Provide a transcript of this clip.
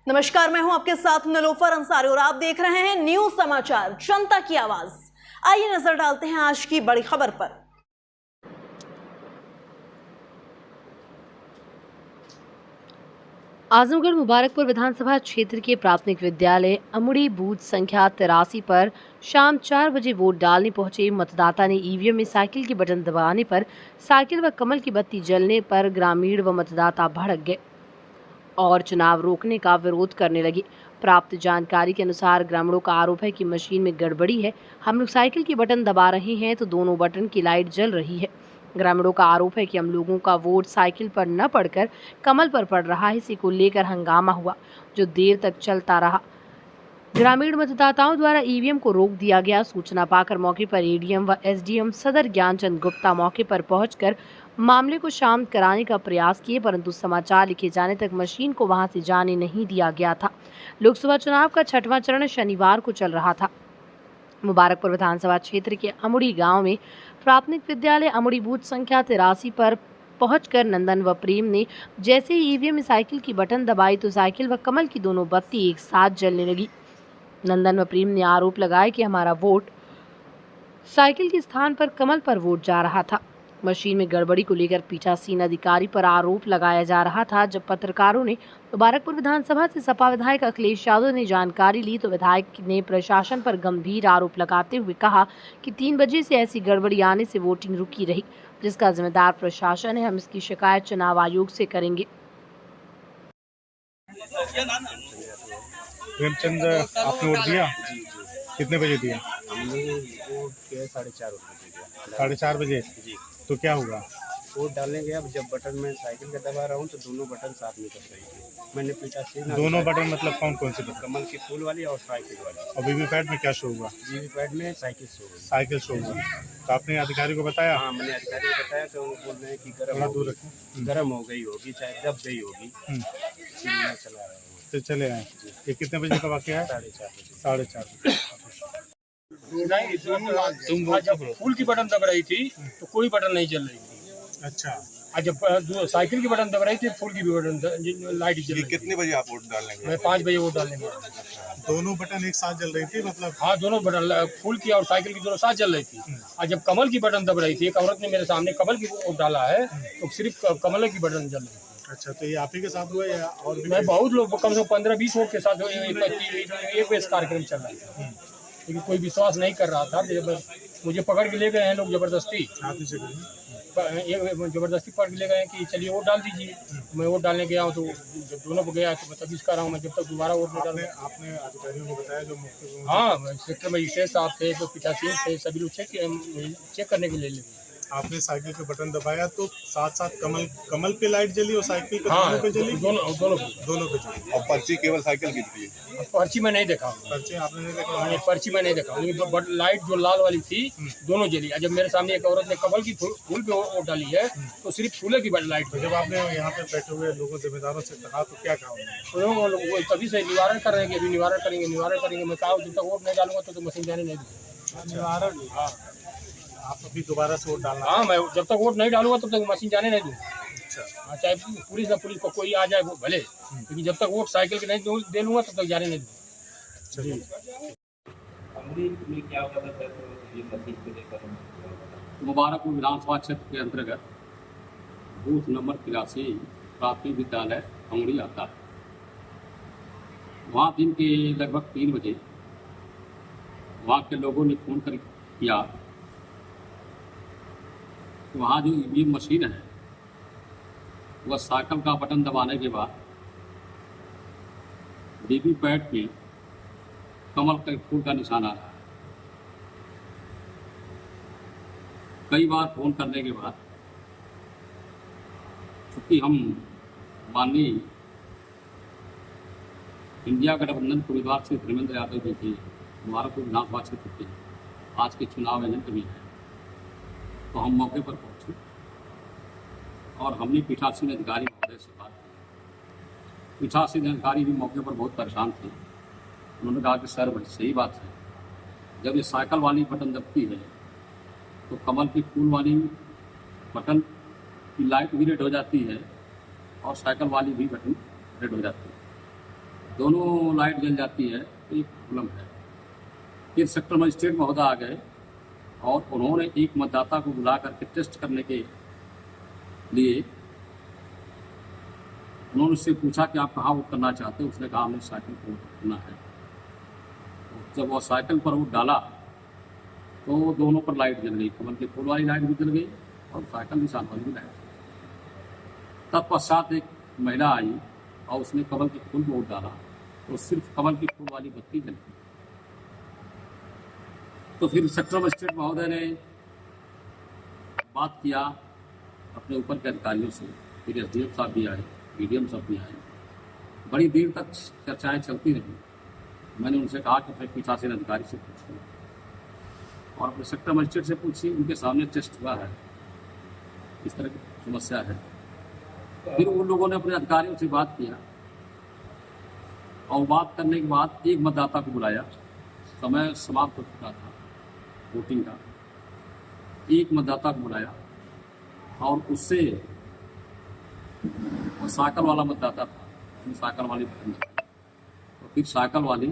नमस्कार, मैं हूं आपके साथ निलोफर अंसारी और आप देख रहे हैं न्यूज समाचार जनता की आवाज। आइए नजर डालते हैं आज की बड़ी खबर पर। आजमगढ़ मुबारकपुर विधानसभा क्षेत्र के प्राथमिक विद्यालय अमुड़ी बूथ संख्या 83 पर शाम 4 बजे वोट डालने पहुंचे मतदाता ने ईवीएम में साइकिल के बटन दबाने पर साइकिल व कमल की बत्ती जलने पर ग्रामीण व मतदाता भड़क गए और चुनाव रोकने का विरोध करने लगे। प्राप्त जानकारी के अनुसार ग्रामीणों का आरोप है कि मशीन में गड़बड़ी है, हम लोग साइकिल की बटन दबा रहे हैं तो दोनों बटन की लाइट जल रही है। ग्रामीणों का आरोप है कि हम लोगों का वोट साइकिल पर न पड़कर कमल पर पड़ रहा है। इसी को लेकर हंगामा हुआ जो देर तक चलता रहा। ग्रामीण मतदाताओं द्वारा ईवीएम को रोक दिया गया। सूचना पाकर मौके पर एडीएम व एसडीएम सदर ज्ञानचंद गुप्ता मौके पर पहुंचकर मामले को शांत कराने का प्रयास किए, परंतु समाचार लिखे जाने तक मशीन को वहां से जाने नहीं दिया गया था। लोकसभा चुनाव का 6वां चरण शनिवार को चल रहा था। मुबारकपुर विधानसभा क्षेत्र के अमुड़ी गांव में प्राथमिक विद्यालय अमुड़ी बूथ संख्या 83 पर पहुंचकर नंदन व प्रेम ने जैसे ही ईवीएम में साइकिल की बटन दबाई तो साइकिल व कमल की दोनों बत्ती एक साथ जलने लगी। नंदन व प्रेम ने आरोप लगाया कि हमारा वोट साइकिल के स्थान पर कमल पर वोट जा रहा था। मशीन में गड़बड़ी को लेकर पीठासीन अधिकारी पर आरोप लगाया जा रहा था। जब पत्रकारों ने मुबारकपुर विधानसभा से सपा विधायक अखिलेश यादव ने जानकारी ली तो विधायक ने प्रशासन पर गंभीर आरोप लगाते हुए कहा कि 3 बजे से ऐसी गड़बड़ी आने से वोटिंग रुकी रही, जिसका जिम्मेदार प्रशासन है। हम इसकी शिकायत चुनाव आयोग से करेंगे। प्रेमचंद, आपने वोट दिया? जी। कितने बजे दिया? हमने वोट के 4:30 बजे दिया। 4:30 बजे। जी। तो क्या हुआ? वोट डालने गया, जब बटन मैं साइकिल का दबा रहा हूँ तो दोनों बटन साथ में कर रही थी। मैंने पीठासीन दोनों बटन मतलब कौन कौन से बटन? कमल की फूल वाली और साइकिल वाली। और वीवीपैट में क्या शो हुआ? वीवीपैट में साइकिल शो हुई। साइकिल शो हुआ। तो आपने अधिकारी को बताया? हाँ, मैंने अधिकारी को बताया तो वो बोल रहे हैं कि थोड़ा दूर रखें। गर्म हो गई होगी, चाहे दब गई होगी। मैं चला रहा हूँ तो चले आए। ये कितने बजे का वाकया है? 4:30 बजे। 4:30 बजे। नहीं, दोनों जब फूल की बटन दब रही थी तो कोई बटन नहीं जल रही थी। अच्छा। और जब साइकिल की बटन दब रही थी फूल की भी बटन लाइट जल रही थी। कितने बजे आप वोट डालने गए? मैं 5 बजे वोट डालने गया। दोनों बटन एक साथ जल रही थी मतलब? हाँ, दोनों बटन फूल की और साइकिल की दोनों साथ जल रही थी। और जब कमल की बटन दब रही थी, एक औरत ने मेरे सामने कमल की वोट डाला है तो सिर्फ कमल की बटन जल रही थी। अच्छा, तो ये आप ही के साथ हुआ या और भी? मैं बहुत लोग कम से कम 15-20 वोट के साथ एक बेस कार्यक्रम चल रहा था, लेकिन कोई विश्वास नहीं कर रहा था। मुझे पकड़ के ले गए हैं लोग जबरदस्ती। जबरदस्ती पकड़ के ले गए हैं कि चलिए वोट डाल दीजिए। मैं वोट डालने गया हूँ तो जब दोनों को गया तो मैं तभी कर रहा हूँ, मैं जब तक दोबारा वोट नहीं डालूंगा। आपने अधिकारियों को बताया जो मुख्य? हाँ, सेक्टर मजिस्ट्रेट साहब थे, जो पीठासीन थे, सभी लोग चेक करने के लिए। आपने साइकिल के बटन दबाया तो साथ साथ कमल पे लाइट जली और साइकिल पे? हाँ, दोनों पे जली? दोनों पे जली। और पर्ची केवल साइकिल की थी? पर्ची में नहीं देखा। पर्ची आपने नहीं देखा? ये पर्ची में नहीं देखा, लेकिन लाइट जो लाल वाली थी दोनों जली। जब मेरे सामने एक औरत ने कमल की फूल पे वोट डाली है तो सिर्फ फूल की लाइट पे। जब आपने यहाँ पे बैठे हुए लोगों जिम्मेदारों से कहा तो क्या कहा? वो तभी से निवारण कर रहे हैं कि अभी निवारण करेंगे। मैं कहा जब तक वोट नहीं डालूंगा तो मशीन जाने नहीं दूँगा। निवारण? हाँ, आप अभी दोबारा से वोट डालना? हाँ, मैं जब तक वोट नहीं डालूंगा तब तक मशीन जाने नहीं दूँगा। अच्छा। हाँ, चाहे पुलिस को कोई आ जाए वो भले, लेकिन जब तक वोट साइकिल के नहीं दे लूँगा तब तक जाने नहीं दूँगा। मुबारकपुर विधानसभा क्षेत्र के अंतर्गत बूथ नंबर 83 प्राथमिक विद्यालय अमुड़ी आता है। वहाँ दिन के लगभग 3 बजे वहाँ के लोगों ने फ़ोन कर किया कि वहाँ जो ईवीएम मशीन है वह साइकिल का बटन दबाने के बाद वीवीपैट में कमल के फूल का निशान आ रहा है। कई बार फ़ोन करने के बाद चूँकि हम माननीय इंडिया गठबंधन उम्मीदवार से धर्मेंद्र यादव जी थे, मुबारकपुर विधानसभा क्षेत्र के आज के चुनाव एजेंट भी हैं, तो हम मौके पर पहुँचे और हमने पीठासीन अधिकारी महोदय से बात की। पीठासीन अधिकारी भी मौके पर बहुत परेशान थे। उन्होंने कहा कि सर भाई सही बात है, जब ये साइकिल वाली बटन दबती है तो कमल की फूल वाली बटन की लाइट भी रेड हो जाती है और साइकिल वाली भी बटन रेड हो जाती है। दोनों लाइट जल जाती है तो एक प्रॉब्लम है। फिर सेक्टर मजिस्ट्रेट महोदय आ गए और उन्होंने एक मतदाता को बुला करके टेस्ट करने के लिए उन्होंने उससे पूछा कि आप कहाँ वोट करना चाहते हो। उसने कहा हमें साइकिल पर वोट करना है। जब वो साइकिल पर वोट डाला तो दोनों पर लाइट जल गई, कमल के फूल वाली लाइट भी जल गई और साइकिल निशान वाली भी लाइट। तत्पश्चात एक महिला आई और उसने कमल के फूल में वोट डाला तो सिर्फ कमल की फूल वाली बत्ती जल गई। तो फिर सेक्टर मजिस्ट्रेट महोदय ने बात किया अपने ऊपर के अधिकारियों से। फिर एसडीएम साहब भी आए, बीडीएम साहब भी आए। बड़ी देर तक चर्चाएं चलती रही। मैंने उनसे कहा कि अपने पीठासीन अधिकारी से पूछिए और अपने सेक्टर मजिस्ट्रेट से पूछिए, उनके सामने टेस्ट हुआ है, इस तरह की समस्या है। फिर उन लोगों ने अपने अधिकारियों से बात किया और बात करने के बाद एक मतदाता को बुलाया। समय समाप्त हो चुका था वोटिंग का। एक मतदाता को बुलाया और उससे वो साइकिल वाला मतदाता था, साइकिल वाली तो फिर साइकिल वाली